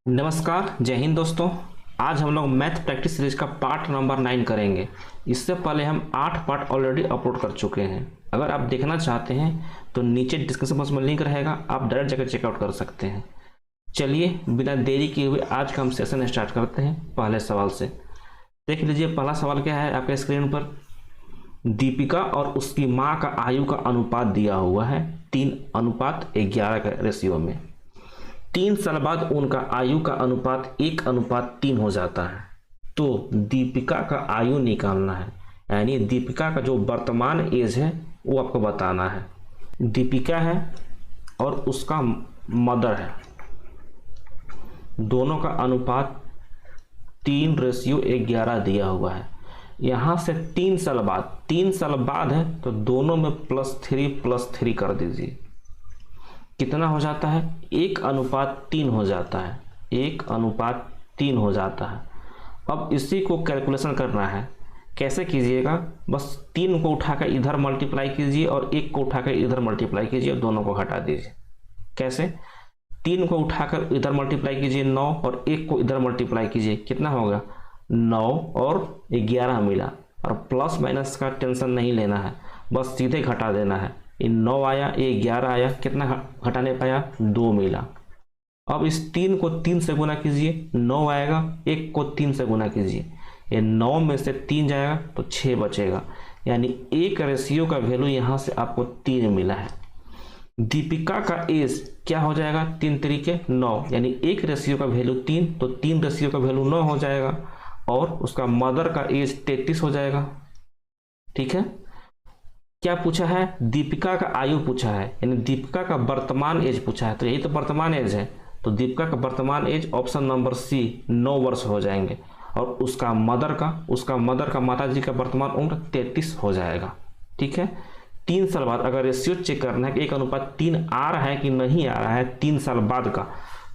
नमस्कार, जय हिंद दोस्तों। आज हम लोग मैथ प्रैक्टिस सीरीज का पार्ट नंबर 9 करेंगे। इससे पहले हम 8 पार्ट ऑलरेडी अपलोड कर चुके हैं। अगर आप देखना चाहते हैं तो नीचे डिस्क्रिप्शन बॉक्स में लिंक रहेगा, आप डायरेक्ट जाकर चेकआउट कर सकते हैं। चलिए बिना देरी किए हुए आज का हम सेशन स्टार्ट करते हैं पहले सवाल से। देख लीजिए पहला सवाल क्या है आपके स्क्रीन पर। दीपिका और उसकी माँ का आयु का अनुपात दिया हुआ है 3:11 के रेशियो में। 3 साल बाद उनका आयु का अनुपात 1:3 हो जाता है। तो दीपिका का आयु निकालना है, यानी दीपिका का जो वर्तमान एज है वो आपको बताना है। दीपिका है और उसका मदर है, दोनों का अनुपात 3:11 दिया हुआ है। यहाँ से 3 साल बाद है तो दोनों में +3 कर दीजिए। कितना हो जाता है? 1:3 हो जाता है। 1:3 हो जाता है। अब इसी को कैलकुलेशन करना है। कैसे कीजिएगा? बस 3 को उठाकर इधर मल्टीप्लाई कीजिए और 1 को उठाकर इधर मल्टीप्लाई कीजिए और दोनों को हटा दीजिए। कैसे? 3 को उठाकर इधर मल्टीप्लाई कीजिए 9 और 1 को इधर मल्टीप्लाई कीजिए, कितना होगा? 9 और 11 मिला। और प्लस माइनस का टेंशन नहीं लेना है, बस सीधे घटा देना है। ये 9 आया, ये 11 आया, कितना घटाने पाया? 2 मिला। अब इस 3 को 3 से गुना कीजिए, 9 आएगा। 1 को 3 से गुना कीजिए, ये 9 में से 3 जाएगा तो 6 बचेगा। यानी एक रेशियो का वैल्यू यहाँ से आपको 3 मिला है। दीपिका का एज क्या हो जाएगा? 3 तरीके 9, यानी एक रेशियो का वैल्यू 3, तो 3 रेशियो का वैल्यू 9 हो जाएगा। और उसका मदर का एज 33 हो जाएगा। ठीक है। क्या पूछा है? दीपिका का आयु पूछा है, यानी दीपिका का वर्तमान एज पूछा है। तो यही तो वर्तमान एज है, तो दीपिका का वर्तमान एज ऑप्शन नंबर सी 9 वर्ष हो जाएंगे। और उसका मदर का माता जी का वर्तमान उम्र 33 हो जाएगा। ठीक है। 3 साल बाद अगर रेशियो चेक करना है कि 1:3 आ रहा है कि नहीं आ रहा है 3 साल बाद का,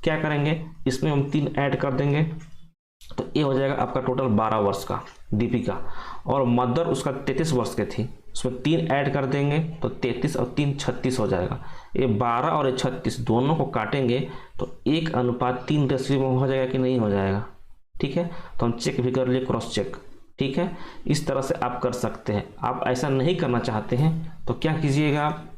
क्या करेंगे? इसमें हम 3 ऐड कर देंगे तो ये हो जाएगा आपका टोटल 12 वर्ष का दीपिका। और मदर उसका 33 वर्ष के थी, उसमें 3 ऐड कर देंगे तो 33 और 3 36 हो जाएगा। ये 12 और ये 36 दोनों को काटेंगे तो 1:3 रेशियो में हो जाएगा कि नहीं हो जाएगा? ठीक है। तो हम चेक भी कर लिए, क्रॉस चेक। ठीक है। इस तरह से आप कर सकते हैं। आप ऐसा नहीं करना चाहते हैं तो क्या कीजिएगा? आप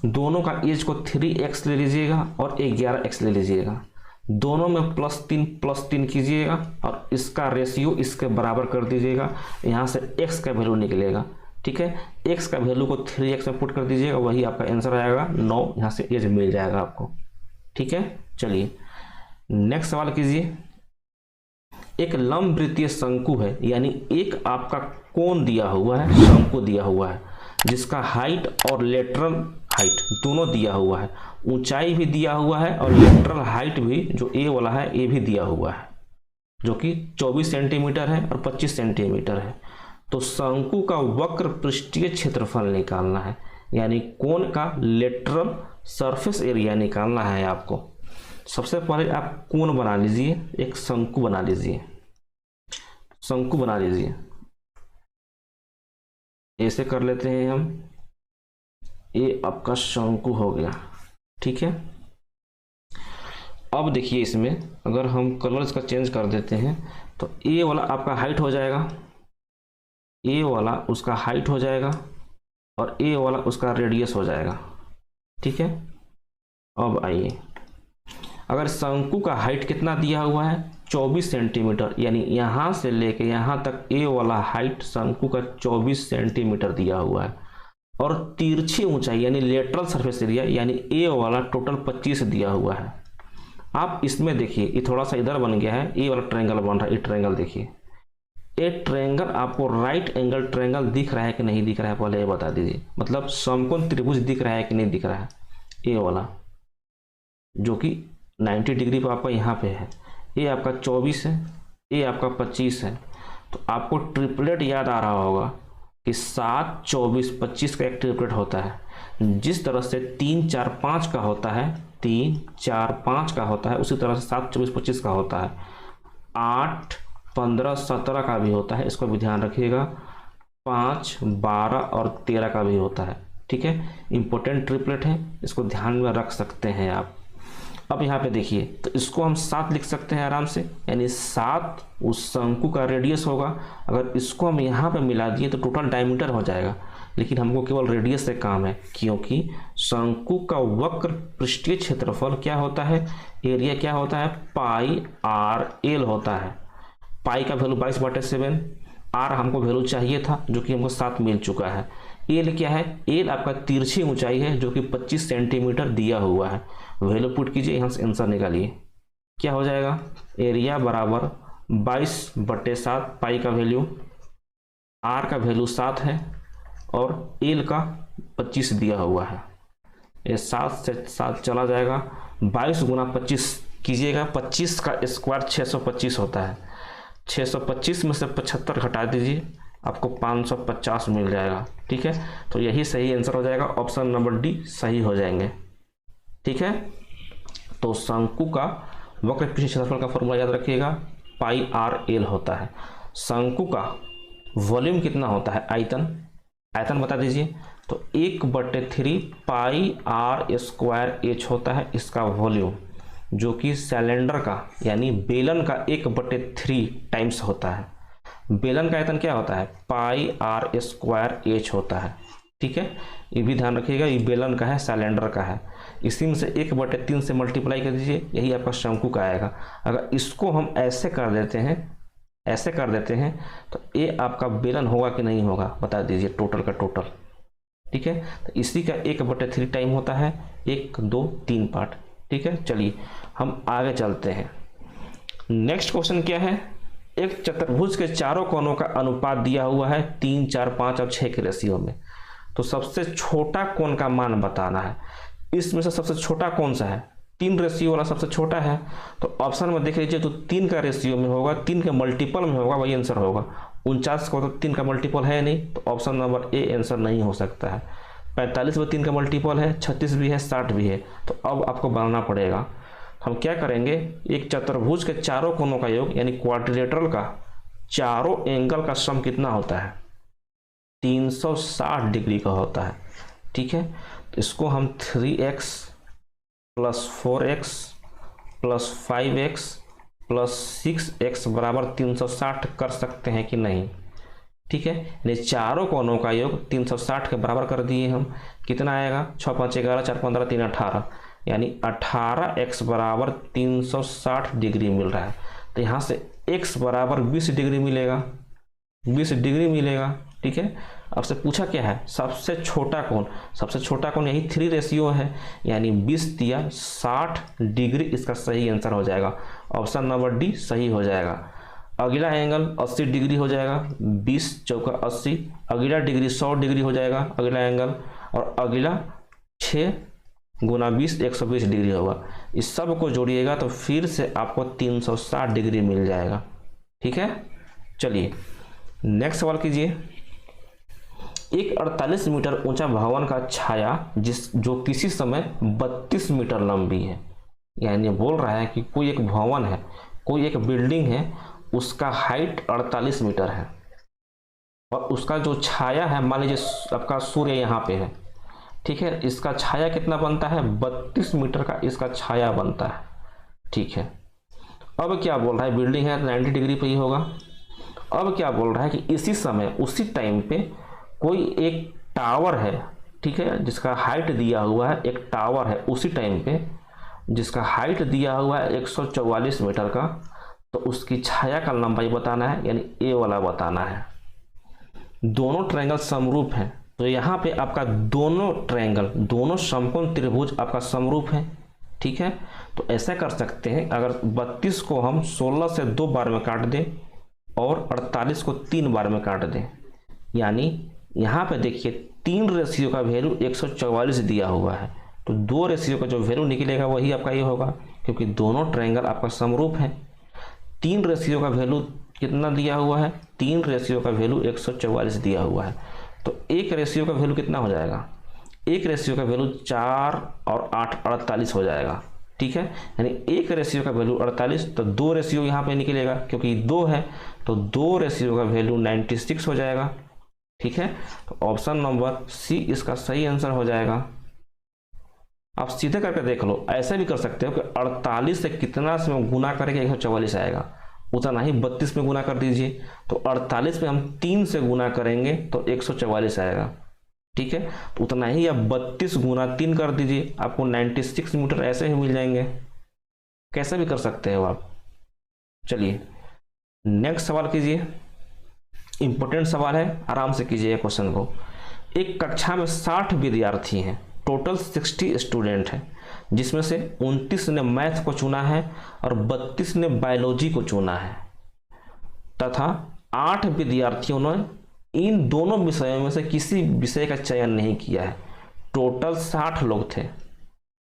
दोनों का एज को 3x ले लीजिएगा और 11x ले लीजिएगा। दोनों में +3 कीजिएगा और इसका रेशियो इसके बराबर कर दीजिएगा। यहाँ से x का वैल्यू निकलेगा। ठीक है। x का वैल्यू को 3x में पुट कर दीजिएगा, वही आपका आंसर आएगा 9। यहाँ से एज मिल जाएगा आपको। ठीक है। चलिए नेक्स्ट सवाल कीजिए। एक लंब वृत्तीय शंकु है, यानी एक आपका कोण दिया हुआ है, शंकु दिया हुआ है, जिसका हाइट और लेटरल हाइट दोनों दिया हुआ है। ऊंचाई भी दिया हुआ है और लेटरल हाइट भी जो ए वाला है ये भी दिया हुआ है, जो कि 24 सेंटीमीटर है और 25 सेंटीमीटर है। तो शंकु का वक्र पृष्ठीय क्षेत्रफल निकालना है, यानी कोण का लेटरल सरफेस एरिया निकालना है आपको। सबसे पहले आप कोण बना लीजिए, एक शंकु बना लीजिए। शंकु बना लीजिए, ऐसे कर लेते हैं हम। ये आपका शंकु हो गया। ठीक है। अब देखिए इसमें अगर हम कलर इसका चेंज कर देते हैं तो ये वाला आपका हाइट हो जाएगा, ये वाला उसका हाइट हो जाएगा और ये वाला उसका रेडियस हो जाएगा। ठीक है। अब आइए, अगर शंकु का हाइट कितना दिया हुआ है? 24 सेंटीमीटर, यानी यहाँ से लेके यहाँ तक ये वाला हाइट शंकु का 24 सेंटीमीटर दिया हुआ है। और तिरछी ऊंचाई यानी लेटरल सरफेस एरिया यानी ए वाला टोटल 25 दिया हुआ है। आप इसमें देखिए ये थोड़ा सा इधर बन गया है, ए वाला ट्रायंगल बन रहा है। ये ट्रायंगल देखिए, ये ट्रायंगल आपको राइट एंगल ट्रायंगल दिख रहा है कि नहीं दिख रहा है? पहले ये बता दीजिए। मतलब समकोण त्रिभुज दिख रहा है कि नहीं दिख रहा है? ए वाला जो कि 90 डिग्री पर आपका यहाँ पे है, ये आपका 24 है, ये आपका 25 है। तो आपको ट्रिपलेट याद आ रहा होगा कि 7, 24, 25 का एक ट्रिपलेट होता है। जिस तरह से 3, 4, 5 का होता है, 3, 4, 5 का होता है, उसी तरह से 7, 24, 25 का होता है। 8, 15, 17 का भी होता है, इसको भी ध्यान रखिएगा। 5, 12 और 13 का भी होता है। ठीक है। इंपॉर्टेंट ट्रिपलेट है, इसको ध्यान में रख सकते हैं आप। अब यहाँ पे देखिए, तो इसको हम 7 लिख सकते हैं आराम से, यानी 7 उस शंकु का रेडियस होगा। अगर इसको हम यहाँ पे मिला दिए तो टोटल डायमीटर हो जाएगा, लेकिन हमको केवल रेडियस से काम है, क्योंकि शंकु का वक्र पृष्ठीय क्षेत्रफल क्या होता है, एरिया क्या होता है, पाई आर एल होता है। पाई का वैल्यू 22/7, आर हमको वैल्यू चाहिए था जो कि हमको 7 मिल चुका है। एल क्या है, एल आपका तिरछी ऊंचाई है जो कि 25 सेंटीमीटर दिया हुआ है। वैल्यू पुट कीजिए, यहाँ से आंसर निकालिए, क्या हो जाएगा, एरिया बराबर 22/7, पाई का वैल्यू, आर का वैल्यू 7 है और एल का 25 दिया हुआ है। ये 7 से 7 चला जाएगा, 22 गुना 25 कीजिएगा, 25 का स्क्वायर 625 होता है। 625 में से 75 घटा दीजिए, आपको 550 मिल जाएगा। ठीक है, तो यही सही आंसर हो जाएगा, ऑप्शन नंबर डी सही हो जाएंगे। ठीक है, तो शंकु का वक्र पृष्ठीय क्षेत्रफल का फॉर्मूला याद रखिएगा, पाई आर एल होता है। शंकु का वॉल्यूम कितना होता है, आयतन, आयतन बता दीजिए, तो 1/3 पाई आर स्क्वायर एच होता है इसका वॉल्यूम, जो कि सिलेंडर का यानी बेलन का 1/3 टाइम्स होता है। बेलन का आयतन क्या होता है, पाई आर स्क्वायर एच होता है। ठीक है, ये भी ध्यान रखिएगा, ये बेलन का है, सिलेंडर का है। इसी में से 1/3 से मल्टीप्लाई कर दीजिए, यही आपका शंकु का आएगा। अगर इसको हम ऐसे कर देते हैं, ऐसे कर देते हैं, तो ये आपका बेलन होगा कि नहीं होगा, बता दीजिए, टोटल का टोटल। ठीक है, तो इसी का 1/3 टाइम होता है, 1, 2, 3 पार्ट। ठीक है, चलिए हम आगे चलते हैं। नेक्स्ट क्वेश्चन क्या है, एक चतुर्भुज के चारों कोनों का अनुपात दिया हुआ है 3, 4, 5 और 6 के रेशियो में। तो सबसे छोटा कोण का मान बताना है। इसमें से सबसे छोटा कौन सा है, 3 रेशियो वाला सबसे छोटा है। तो ऑप्शन में देख लीजिए, तो 3 का रेशियो में होगा, 3 के मल्टीपल में होगा, वही आंसर होगा। 49 को तो 3 का मल्टीपल है नहीं, तो ऑप्शन नंबर ए आंसर नहीं हो सकता है। 45 में 3 का मल्टीपल है, 36 भी है, 60 भी है। तो अब आपको बनाना पड़ेगा, हम क्या करेंगे, एक चतुर्भुज के चारों कोनों का योग यानी क्वाड्रिलेटरल का चारों एंगल का सम कितना होता है, 360 डिग्री का होता है। ठीक है, तो इसको हम 3x + 4x + 5x + 6x बराबर 360 कर सकते हैं कि नहीं। ठीक है, यानी चारों कोनों का योग 360 के बराबर कर दिए हम, कितना आएगा, 6, 5, 11, 4, 15, 3, 18, यानी 18x बराबर 360 डिग्री मिल रहा है। तो यहाँ से x बराबर 20 डिग्री मिलेगा, 20 डिग्री मिलेगा। ठीक है, आपसे पूछा क्या है, सबसे छोटा कोण, सबसे छोटा कोण यही 3 रेशियो है, यानी 20 दिया 60 डिग्री इसका सही आंसर हो जाएगा, ऑप्शन नंबर डी सही हो जाएगा। अगला एंगल 80 डिग्री हो जाएगा, 20 चौका 80, अगला डिग्री 100 डिग्री हो जाएगा अगला एंगल, और अगला 6 गुना 20 120 डिग्री होगा। इस सब को जोड़िएगा तो फिर से आपको 360 डिग्री मिल जाएगा। ठीक है, चलिए नेक्स्ट सवाल कीजिए। एक 48 मीटर ऊंचा भवन का छाया जो किसी समय 32 मीटर लंबी है, यानी बोल रहा है कि कोई एक भवन है, कोई एक बिल्डिंग है, उसका हाइट 48 मीटर है और उसका जो छाया है, मान लीजिए आपका सूर्य यहाँ पे है। ठीक है, इसका छाया कितना बनता है, 32 मीटर का इसका छाया बनता है। ठीक है, अब क्या बोल रहा है, बिल्डिंग है 90 डिग्री पे ही होगा। अब क्या बोल रहा है कि इसी समय उसी टाइम पे कोई एक टावर है, ठीक है, जिसका हाइट दिया हुआ है, एक टावर है उसी टाइम पे जिसका हाइट दिया हुआ है 144 मीटर का, तो उसकी छाया का लंबाई बताना है, यानी ए वाला बताना है। दोनों ट्रायंगल समरूप हैं, तो यहाँ पे आपका दोनों ट्रायंगल, दोनों समकोण त्रिभुज आपका समरूप है। ठीक है, तो ऐसा कर सकते हैं, अगर 32 को हम 16 से 2 बार में काट दें और 48 को 3 बार में काट दें, यानी यहाँ पे देखिए 3 रेशियो का वैल्यू 144 दिया हुआ है, तो 2 रेशियो का जो वैल्यू निकलेगा वही आपका ये होगा, क्योंकि दोनों ट्रायंगल आपका समरूप है। 3 रेशियो का वैल्यू कितना दिया हुआ है, 3 रेशियो का वैल्यू 144 दिया हुआ है, तो 1 रेशियो का वैल्यू कितना हो जाएगा, 1 रेशियो का वैल्यू 4 और 8 48 हो जाएगा। ठीक है, यानी 1 रेशियो का वैल्यू 48, तो 2 रेशियो यहाँ पे निकलेगा क्योंकि 2 है, तो 2 रेशियो का वैल्यू 96 हो जाएगा। ठीक है, तो ऑप्शन नंबर सी इसका सही आंसर हो जाएगा। आप सीधे करके देख लो, ऐसे भी कर सकते हो कि 48 से कितना से गुना करेंगे 144 आएगा, उतना ही 32 में गुना कर दीजिए, तो 48 में हम 3 से गुना करेंगे तो 144 आएगा, ठीक है। तो उतना ही आप 32 गुना 3 कर दीजिए, आपको 96 मीटर ऐसे ही मिल जाएंगे, कैसे भी कर सकते हो आप। चलिए नेक्स्ट सवाल कीजिए, इंपॉर्टेंट सवाल है, आराम से कीजिए क्वेश्चन को। एक कक्षा में 60 विद्यार्थी हैं, टोटल 60 स्टूडेंट हैं, जिसमें से 29 ने मैथ को चुना है और 32 ने बायोलॉजी को चुना है, तथा 8 विद्यार्थियों ने इन दोनों विषयों में से किसी विषय का चयन नहीं किया है। टोटल 60 लोग थे,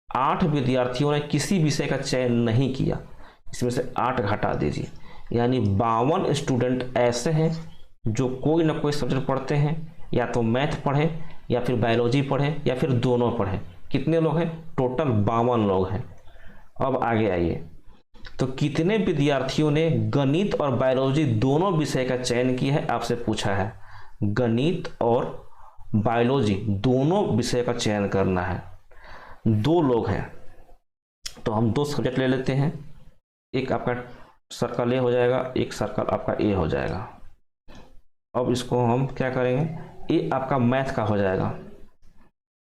8 विद्यार्थियों ने किसी विषय का चयन नहीं किया, इसमें से 8 घटा दीजिए, यानी 52 स्टूडेंट ऐसे हैं जो कोई ना कोई सब्जेक्ट पढ़ते हैं, या तो मैथ पढ़े या फिर बायोलॉजी पढ़े या फिर दोनों पढ़े। कितने लोग हैं? टोटल 52 लोग हैं। अब आगे आइए, तो कितने विद्यार्थियों ने गणित और बायोलॉजी दोनों विषय का चयन किया है, आपसे पूछा है। गणित और बायोलॉजी दोनों विषय का चयन करना है। 2 लोग हैं तो हम 2 सब्जेक्ट ले लेते हैं, एक आपका सर्कल ए हो जाएगा, एक सर्कल आपका ए हो जाएगा। अब इसको हम क्या करेंगे, ए आपका मैथ का हो जाएगा,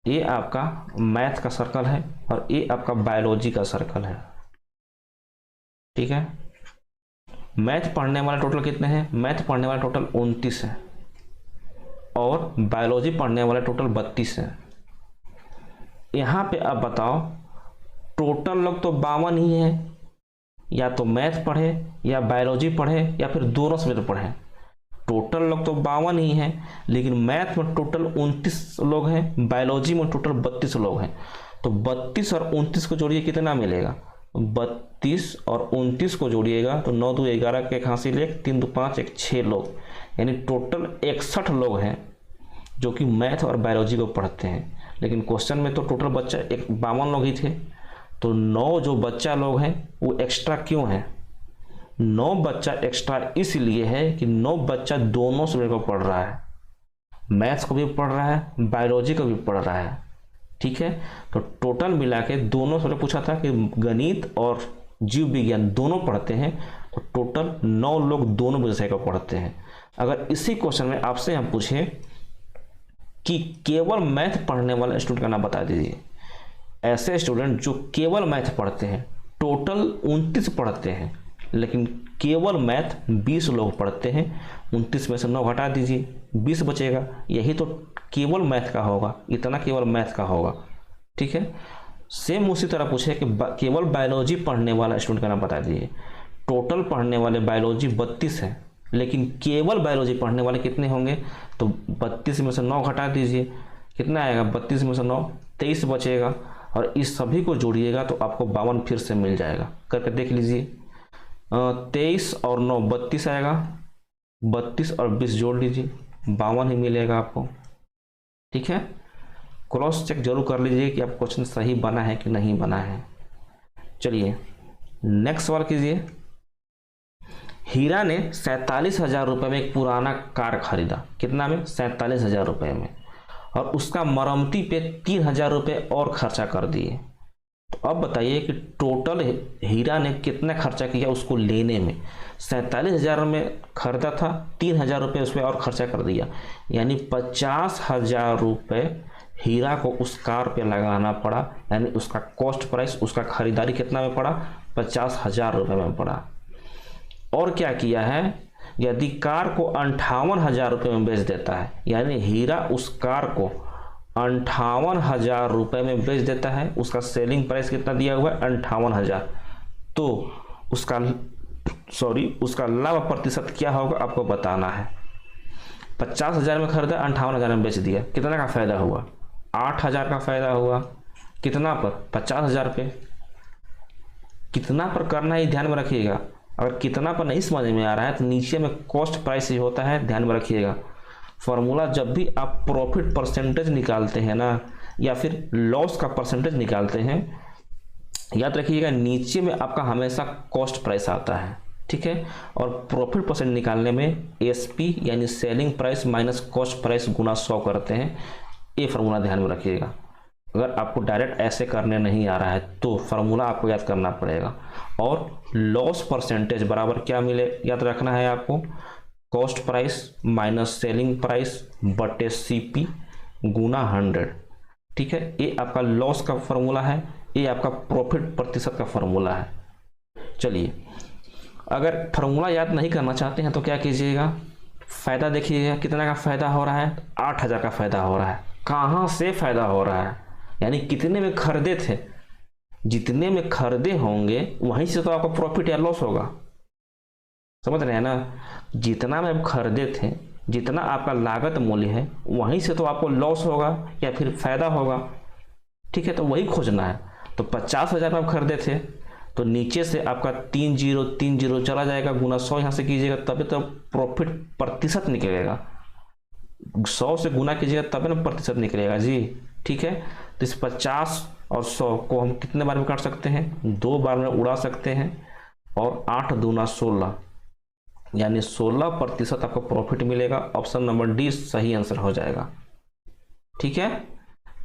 ए आपका मैथ का सर्कल है और ए आपका बायोलॉजी का सर्कल है, ठीक है। मैथ पढ़ने वाले टोटल कितने हैं? मैथ पढ़ने वाले टोटल 29 हैं और बायोलॉजी पढ़ने वाले टोटल 32 हैं। यहाँ पे आप बताओ, टोटल लोग तो 52 ही हैं, या तो मैथ पढ़े या बायोलॉजी पढ़े या फिर दोनों सब्जेक्ट पढ़े। टोटल लोग तो 52 ही हैं, लेकिन मैथ में टोटल 29 लोग हैं, बायोलॉजी में टोटल 32 लोग हैं। तो 32 और 29 को जोड़िए, कितना मिलेगा? 32 और 29 को जोड़िएगा तो 9 2 11 के हासिल 1 3 2 5 1 6 लोग, यानी टोटल 61 लोग हैं जो कि मैथ और बायोलॉजी को पढ़ते हैं। लेकिन क्वेश्चन में तो टोटल बच्चा 52 लोग ही थे, तो 9 जो बच्चा लोग हैं वो एक्स्ट्रा क्यों है? 9 बच्चा एक्स्ट्रा इसलिए है कि 9 बच्चा दोनों सब्जेक्ट को पढ़ रहा है, मैथ्स को भी पढ़ रहा है, बायोलॉजी को भी पढ़ रहा है, ठीक है। तो टोटल मिला के दोनों सब्जेक्ट पूछा था कि गणित और जीव विज्ञान दोनों पढ़ते हैं, तो टोटल 9 लोग दोनों विषय को पढ़ते हैं। अगर इसी क्वेश्चन में आपसे हम पूछें कि केवल मैथ पढ़ने वाले स्टूडेंट का नाम बता दीजिए, ऐसे स्टूडेंट जो केवल मैथ पढ़ते हैं, टोटल 29 पढ़ते हैं लेकिन केवल मैथ 20 लोग पढ़ते हैं, 29 में से 9 घटा दीजिए, 20 बचेगा, यही तो केवल मैथ का होगा, इतना केवल मैथ का होगा, ठीक है। सेम उसी तरह पूछे कि केवल बायोलॉजी पढ़ने वाला स्टूडेंट का नाम बता दीजिए। टोटल पढ़ने वाले बायोलॉजी 32 है, लेकिन केवल बायोलॉजी पढ़ने वाले कितने होंगे? तो 32 में से 9 घटा दीजिए, कितना आएगा? 32 में से 9 23 बचेगा, और इस सभी को जोड़िएगा तो आपको 52 फिर से मिल जाएगा। करके देख लीजिए, 23 और 9 32 आएगा, 32 और 20 जोड़ लीजिए, 52 ही मिलेगा आपको, ठीक है। क्रॉस चेक जरूर कर लीजिए कि आप क्वेश्चन सही बना है कि नहीं बना है। चलिए नेक्स्ट सवाल कीजिए। हीरा ने 47,000 रुपये में एक पुराना कार खरीदा, कितना में? 47,000 रुपये में, और उसका मरम्मती पे 3,000 रुपये और खर्चा कर दिए। तो अब बताइए कि टोटल हीरा ने कितना खर्चा किया उसको लेने में? 47,000 में खरीदा था, 3,000 रुपये उस पर और खर्चा कर दिया, यानी 50,000 रुपये हीरा को उस कार पे लगाना पड़ा, यानी उसका कॉस्ट प्राइस, उसका खरीदारी कितना में पड़ा? 50,000 रुपये में पड़ा। और क्या किया है, यदि कार को 58,000 रुपये में बेच देता है, यानी हीरा उस कार को 58,000 रुपये में बेच देता है, उसका सेलिंग प्राइस कितना दिया हुआ है? 58,000, तो उसका लाभ प्रतिशत क्या होगा आपको बताना है। 50,000 में खरीदा, 58,000 में बेच दिया, कितना का फायदा हुआ? 8,000 का फायदा हुआ। कितना पर? 50,000 पे। कितना पर करना है ध्यान में रखिएगा। अगर कितना पर नहीं समझ में आ रहा है तो नीचे में कॉस्ट प्राइस ही होता है, ध्यान में रखिएगा। फॉर्मूला जब भी आप प्रॉफिट परसेंटेज निकालते हैं ना, या फिर लॉस का परसेंटेज निकालते हैं, याद रखिएगा नीचे में आपका हमेशा कॉस्ट प्राइस आता है, ठीक है। और प्रॉफिट परसेंट निकालने में एसपी यानी selling price minus cost price गुना 100 करते हैं। ये फार्मूला ध्यान में रखिएगा, अगर आपको डायरेक्ट ऐसे करने नहीं आ रहा है तो फार्मूला आपको याद करना पड़ेगा। और लॉस परसेंटेज बराबर क्या मिले, याद रखना है आपको, cost price minus selling price बटे सीपी गुना 100। ठीक है, ये आपका लॉस का फॉर्मूला है, ये आपका प्रॉफिट प्रतिशत का फॉर्मूला है। चलिए, अगर फार्मूला याद नहीं करना चाहते हैं तो क्या कीजिएगा, फ़ायदा देखिएगा कितना का फ़ायदा हो रहा है, 8000 का फ़ायदा हो रहा है। कहाँ से फ़ायदा हो रहा है, यानी कितने में खरीदे थे, जितने में खरीदे होंगे वहीं से तो आपका प्रॉफिट या लॉस होगा। समझ रहे हैं ना, जितना में खरीदे थे, जितना आपका लागत मूल्य है, वहीं से तो आपको लॉस होगा या फिर फ़ायदा होगा। ठीक है, तो वही खोजना है। तो 50,000 में आप खरीदे थे तो नीचे से आपका 3030 चला जाएगा, गुना 100 यहाँ से कीजिएगा तभी तो प्रॉफिट प्रतिशत निकलेगा। 100 से गुना कीजिएगा तभी ना प्रतिशत निकलेगा जी। ठीक है, तो इस 50 और 100 को हम कितने बार में काट सकते हैं, 2 बार में उड़ा सकते हैं। और 8 दूना 16, यानी 16% आपको प्रॉफिट मिलेगा। ऑप्शन नंबर डी सही आंसर हो जाएगा। ठीक है,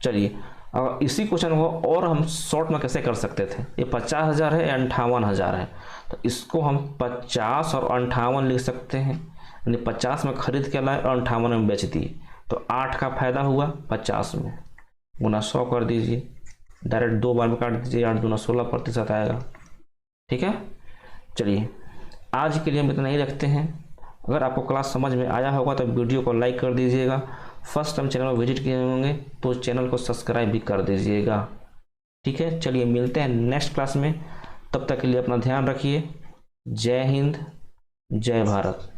चलिए अब इसी क्वेश्चन को और हम शॉर्ट में कैसे कर सकते थे। ये 50,000 है या 58,000 है, तो इसको हम 50 और 58 लिख सकते हैं, यानी 50 में खरीद के लाए और 58 में बेच दिए, तो 8 का फायदा हुआ 50 में, गुना 100 कर दीजिए, डायरेक्ट 2 बार में काट दीजिए, 8 दूना 16% आएगा। ठीक है, चलिए आज के लिए हम इतना ही रखते हैं। अगर आपको क्लास समझ में आया होगा तो वीडियो को लाइक कर दीजिएगा। फर्स्ट टाइम चैनल में विजिट किए होंगे तो चैनल को सब्सक्राइब भी कर दीजिएगा। ठीक है, चलिए मिलते हैं नेक्स्ट क्लास में, तब तक के लिए अपना ध्यान रखिए। जय हिंद, जय भारत।